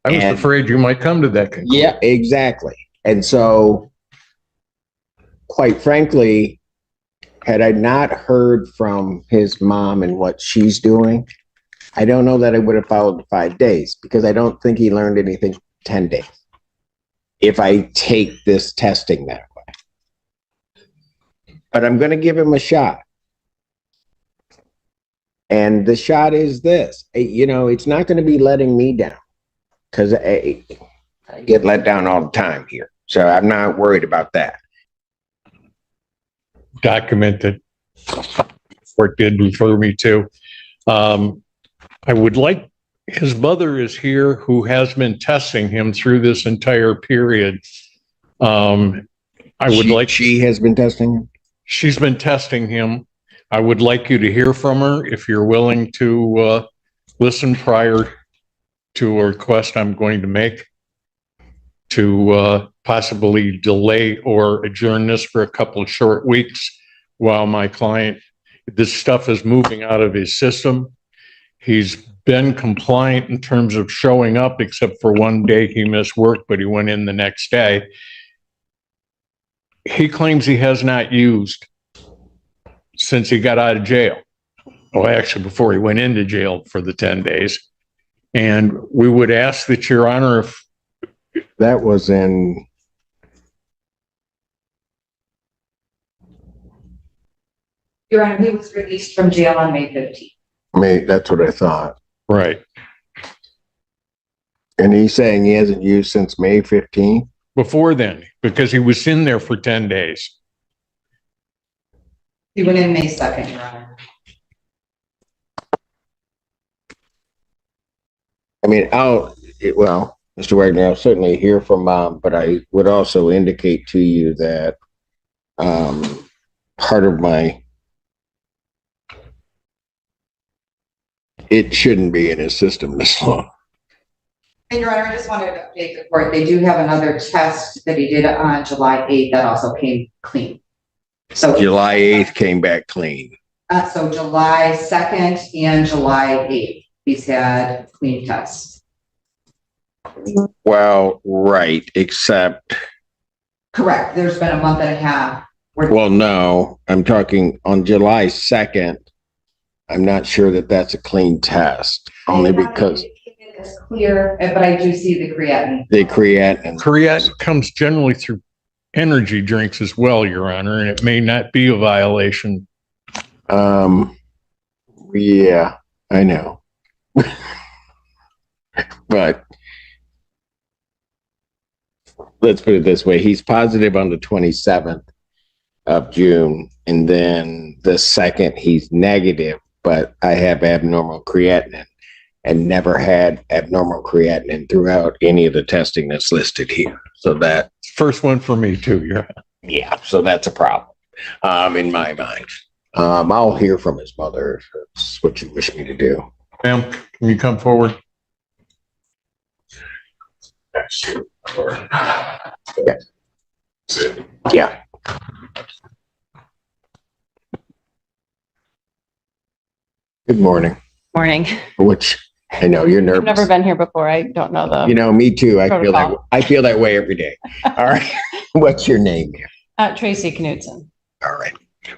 I was afraid you might come to that conclusion. Yeah, exactly. And so, quite frankly, had I not heard from his mom and what she's doing, I don't know that I would have followed the 5 days, because I don't think he learned anything 10 days. If I take this testing that way. But I'm going to give him a shot. And the shot is this, you know, it's not going to be letting me down, because I get let down all the time here. So I'm not worried about that. Documented. Court did refer me to. I would like, his mother is here who has been testing him through this entire period. I would like. She has been testing him? She's been testing him. I would like you to hear from her if you're willing to listen prior to a request I'm going to make to possibly delay or adjourn this for a couple of short weeks while my client, this stuff is moving out of his system. He's been compliant in terms of showing up, except for one day he missed work, but he went in the next day. He claims he has not used since he got out of jail. Well, actually, before he went into jail for the 10 days. And we would ask that, Your Honor, if that was in Your Honor, he was released from jail on May 15th. May, that's what I thought. Right. And he's saying he hasn't used since May 15th? Before then, because he was in there for 10 days. He went in May 2nd, Your Honor. I mean, well, Mr. Wagner, I'll certainly hear from Mom, but I would also indicate to you that part of it shouldn't be in his system this long. And Your Honor, I just wanted to update the court. They do have another test that he did on July 8th that also came clean. So July 8th came back clean. So July 2nd and July 8th, he's had clean tests. Well, right, except. Correct. There's been a month and a half. Well, no, I'm talking on July 2nd. I'm not sure that that's a clean test, only because. It's clear, but I do see the creatinine. The creatinine. Creatinine comes generally through energy drinks as well, Your Honor, and it may not be a violation. Yeah, I know. But let's put it this way. He's positive on the 27th of June, and then the 2nd he's negative, but I have abnormal creatinine and never had abnormal creatinine throughout any of the testing that's listed here. So that first one for me too, Your Honor. Yeah, so that's a problem in my mind. I'll hear from his mother if that's what you wish me to do. Ma'am, can you come forward? Yeah. Good morning. Morning. Which I know you're nervous. I've never been here before. I don't know the. You know, me too. Protocol. I feel that way every day. All right. What's your name here? Tracy Knudsen. All right.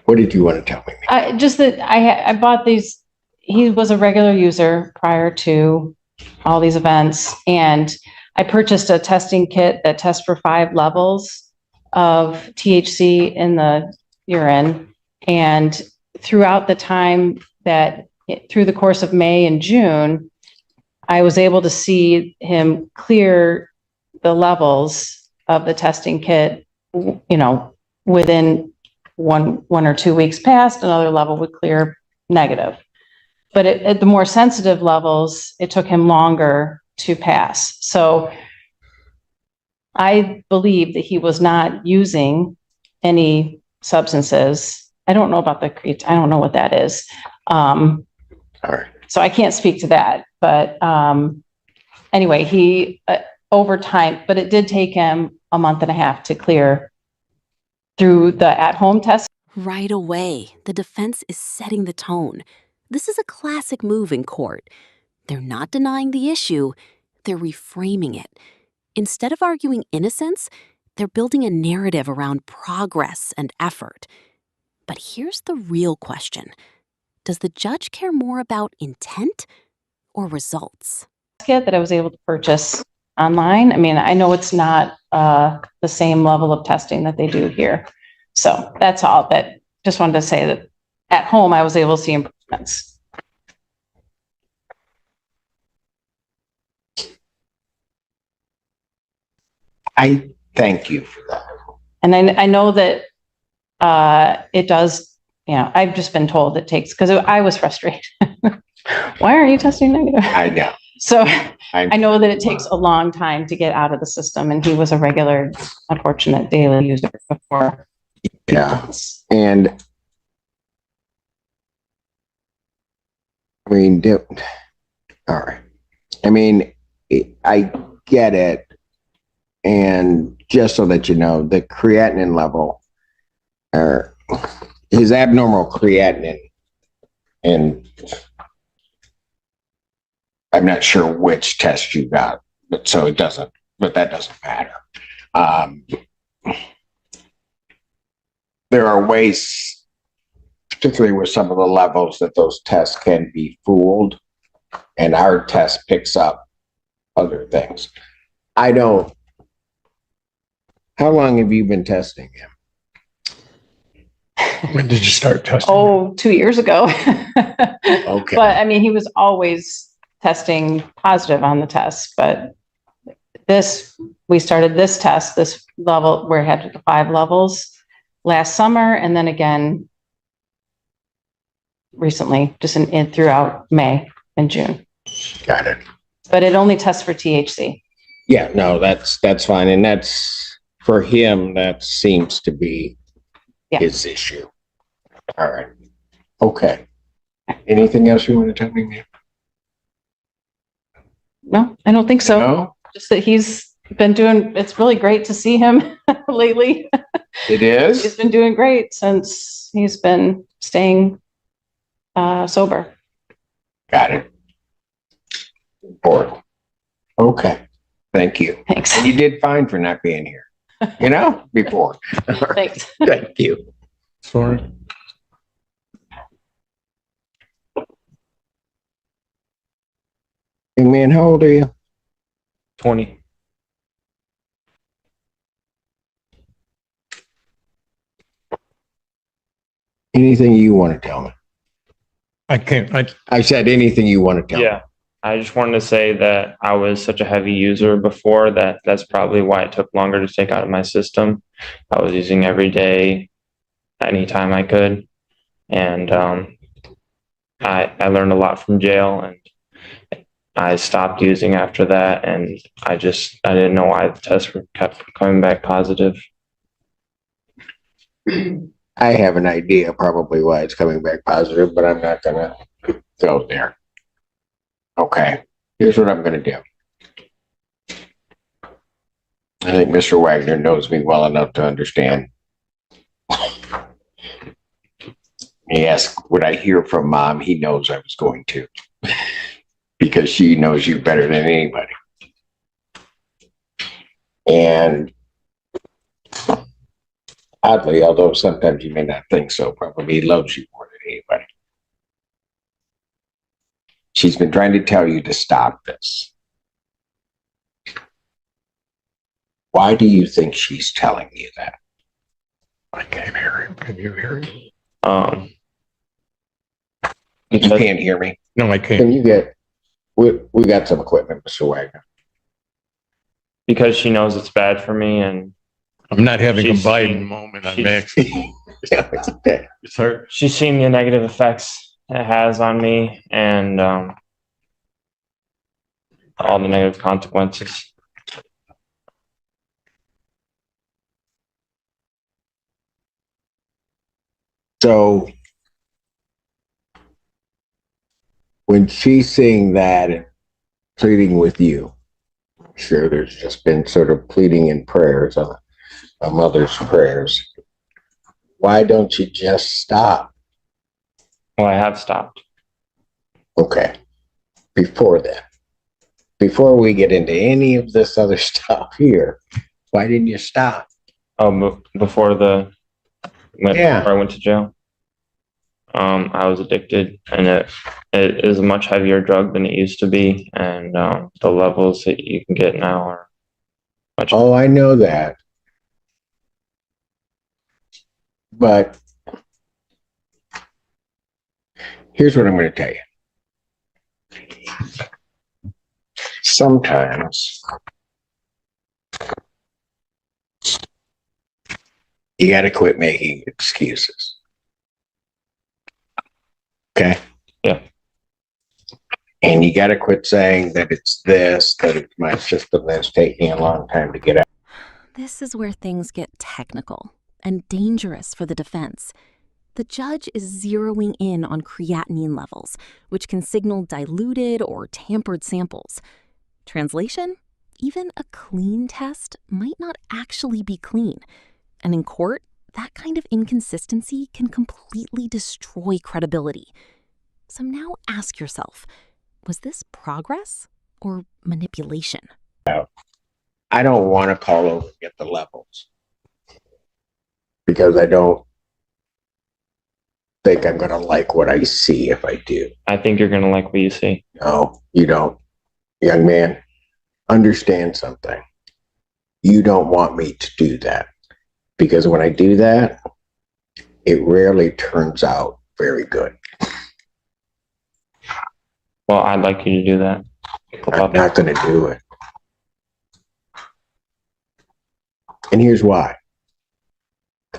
What did you want to tell me? Just that I bought these. He was a regular user prior to all these events, and I purchased a testing kit that tests for 5 levels of THC in the urine. And throughout the time through the course of May and June, I was able to see him clear the levels of the testing kit, within one or 2 weeks past, another level would clear negative. But at the more sensitive levels, it took him longer to pass. So I believe that he was not using any substances. I don't know about I don't know what that is. All right. So I can't speak to that. But anyway, he over time, but it did take him a month and a half to clear through the at-home test. Right away, the defense is setting the tone. This is a classic move in court. They're not denying the issue. they're reframing it. Instead of arguing innocence, they're building a narrative around progress and effort. But here's the real question. Does the judge care more about intent or results? Kit that I was able to purchase online. I mean, I know it's not the same level of testing that they do here. So that's all. But just wanted to say that at home, I was able to see improvements. I thank you for that. And I know that it does, you know, I've just been told it takes, because I was frustrated. Why aren't you testing negative? I know. So I know that it takes a long time to get out of the system, and he was a regular, unfortunate daily user before. Yeah. And I mean, all right. I mean, I get it. And just so that you know, the creatinine level, or his abnormal creatinine, and I'm not sure which test you got, but so it doesn't, but that doesn't matter. There are ways, particularly with some of the levels, that those tests can be fooled, and our test picks up other things. How long have you been testing him? When did you start testing? Oh, 2 years ago. Okay. But I mean, he was always testing positive on the test, but we started this test, this level where it had the 5 levels last summer, and then again recently, just throughout May and June. Got it. But it only tests for THC. Yeah, no, that's fine. And that's, for him, that seems to be his issue. All right. Okay. Anything else you want to tell me, ma'am? No, I don't think so. No? Just that he's been doing, it's really great to see him lately. It is? He's been doing great since he's been staying sober. Got it. Important. Okay. Thank you. Thanks. And you did fine for not being here, before. Thanks. Thank you. Sorry. Hey, man, how old are you? 20. Anything you want to tell me? I can't, I said anything you want to tell me. Yeah. I just wanted to say that I was such a heavy user before that's probably why it took longer to take out of my system. I was using every day, anytime I could. And I learned a lot from jail, and I stopped using after that. And I didn't know why the tests kept coming back positive. I have an idea probably why it's coming back positive, but I'm not going to go there. Okay, here's what I'm going to do. I think Mr. Wagner knows me well enough to understand. He asked, would I hear from Mom? He knows I was going to, because she knows you better than anybody. And oddly, although sometimes you may not think so, probably he loves you more than anybody. She's been trying to tell you to stop this. Why do you think she's telling you that? I can't hear him. Can you hear him? You Because can't hear me. No, I Can can't. you get? We got some equipment, Mr. Wagner. she knows it's bad for me, and I'm not having a She's- Biden moment on Max. Yeah, it's okay. It's hard. she's seen the negative effects it has on me, and all the negative consequences. So when she's seeing that and pleading with you, I'm sure there's just been sort of pleading in prayers, a mother's prayers. Why don't you just stop? Well, I have stopped. Okay. Before that. before we get into any of this other stuff here, why didn't you stop? Oh, before Yeah. I went to jail, I was addicted, and it is a much heavier drug than it used to be, and the levels that you can get now are much. Oh, I know that. But here's what I'm going to tell you. Sometimes you got to quit making excuses. Okay? Yeah. And you got to quit saying that it's this, that it's my system that's taking a long time to get out. This is where things get technical and dangerous for the defense. The judge is zeroing in on creatinine levels, which can signal diluted or tampered samples. Translation? Even a clean test might not actually be clean. And in court, that kind of inconsistency can completely destroy credibility. So now ask yourself, was this progress or manipulation? I don't want to call over and get the levels because I don't think I'm going to like what I see if I do. I think you're going to like what you see. No, you don't. Young man, understand something. You don't want me to do that because when I do that, it rarely turns out very good. Well, I'd like you to do that. I'm not going to do it. And here's why.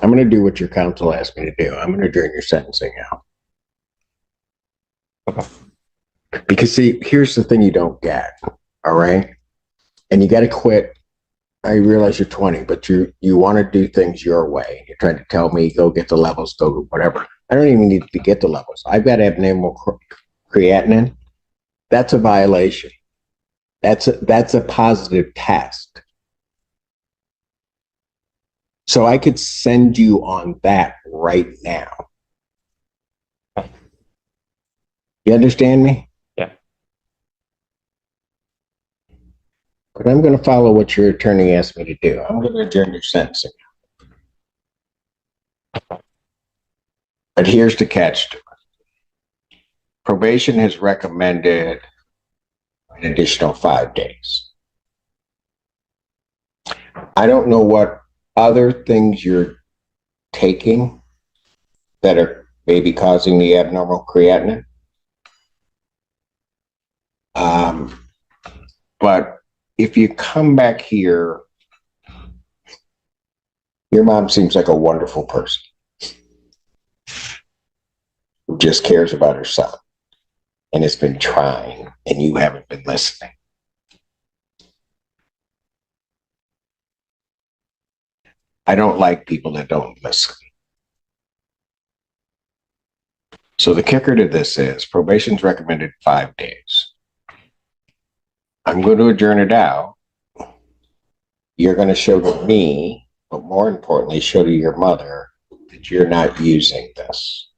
I'm going to do what your counsel asked me to do. I'm going to adjourn your sentencing out. Okay. Because see, here's the thing you don't get, all right? And you got to quit. I realize you're 20, but you want to do things your way. You're trying to tell me, go get the levels, go whatever. I don't even need to get the levels. I've got abnormal creatinine. That's a violation. That's a positive test. So I could send you on that right now. You understand me? Yeah. But I'm going to follow what your attorney asked me to do. I'm going to adjourn your sentencing. But here's the catch to it. Probation has recommended an additional 5 days. I don't know what other things you're taking that are maybe causing the abnormal creatinine. But if you come back here, your mom seems like a wonderful person who just cares about her son and has been trying, and you haven't been listening. I don't like people that don't listen. So the kicker to this is probation's recommended 5 days. I'm going to adjourn it out. You're going to show to me, but more importantly, show to your mother that you're not using this.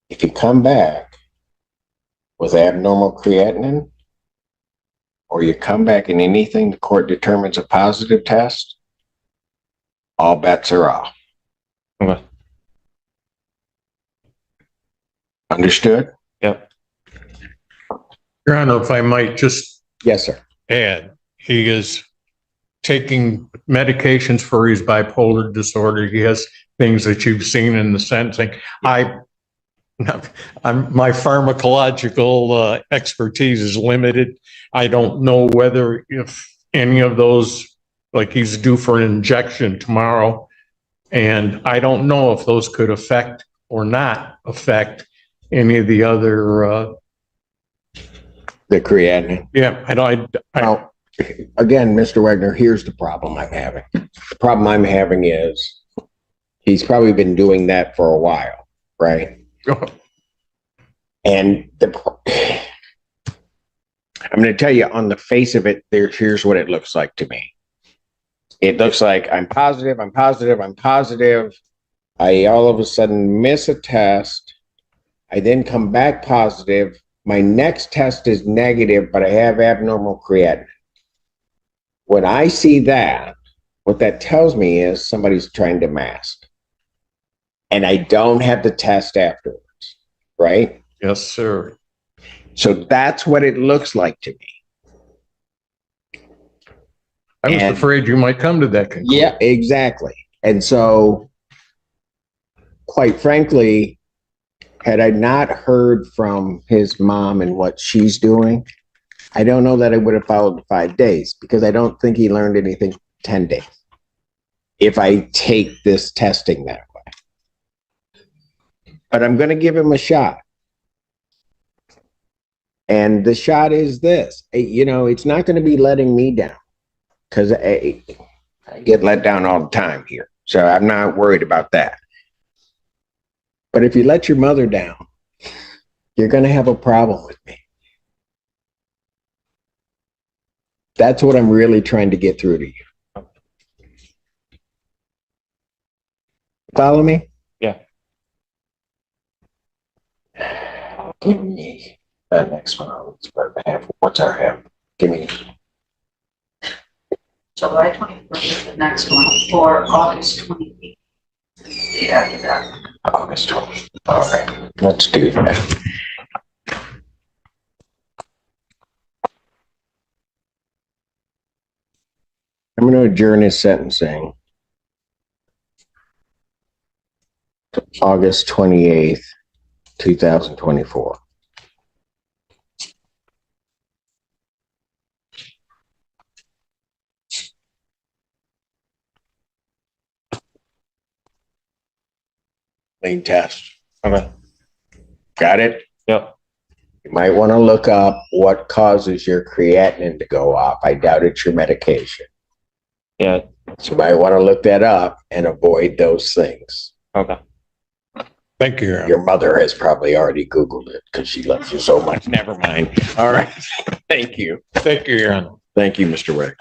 If you come back with abnormal creatinine, or you come back in anything the court determines a positive test, all bets are off. Okay. Understood? Yep. Your Honor, if I might just Yes, sir. add, he is taking medications for his bipolar disorder. He has things that you've seen in the sentencing. My pharmacological expertise is limited. I don't know whether if any of those, like he's due for an injection tomorrow, and I don't know if those could affect or not affect any of the other. The creatinine. Yeah, Well, again, Mr. Wagner, here's the problem I'm having. The problem I'm having is he's probably been doing that for a while, right? And I'm going to tell you on the face of it, here's what it looks like to me. It looks like I'm positive. I all of a sudden miss a test, I then come back positive. My next test is negative, but I have abnormal creatinine. When I see that, what that tells me is somebody's trying to mask. And I don't have the test afterwards, right? Yes, sir. So that's what it looks like to me. I was And- afraid you might come to that conclusion. Yeah, exactly. And so, quite frankly, had I not heard from his mom and what she's doing, I don't know that I would have followed the 5 days because I don't think he learned anything 10 days. If I take this testing that way. But I'm going to give him a shot. And the shot is this, you know, it's not going to be letting me down because I get let down all the time here. So I'm not worried about that. But if you let your mother down, you're going to have a problem with me. That's what I'm really trying to get through to you. Follow me? Yeah. Give me that next one. What's our have? Give me. July 21st is the next one, or August 28th. Yeah, August 12th. All right, let's do that. I'm going to adjourn his sentencing to August 28th, 2024. Clean test. Okay. Got it? Yep. You might want to look up what causes your creatinine to go up. I doubt it's your medication. Yeah. So you might want to look that up and avoid those things. Okay. Thank you, Your Honor. Your mother has probably already Googled it because she loves you so much. Never mind. All right. Thank you. Thank you, Your Honor. Thank you, Mr. Wick.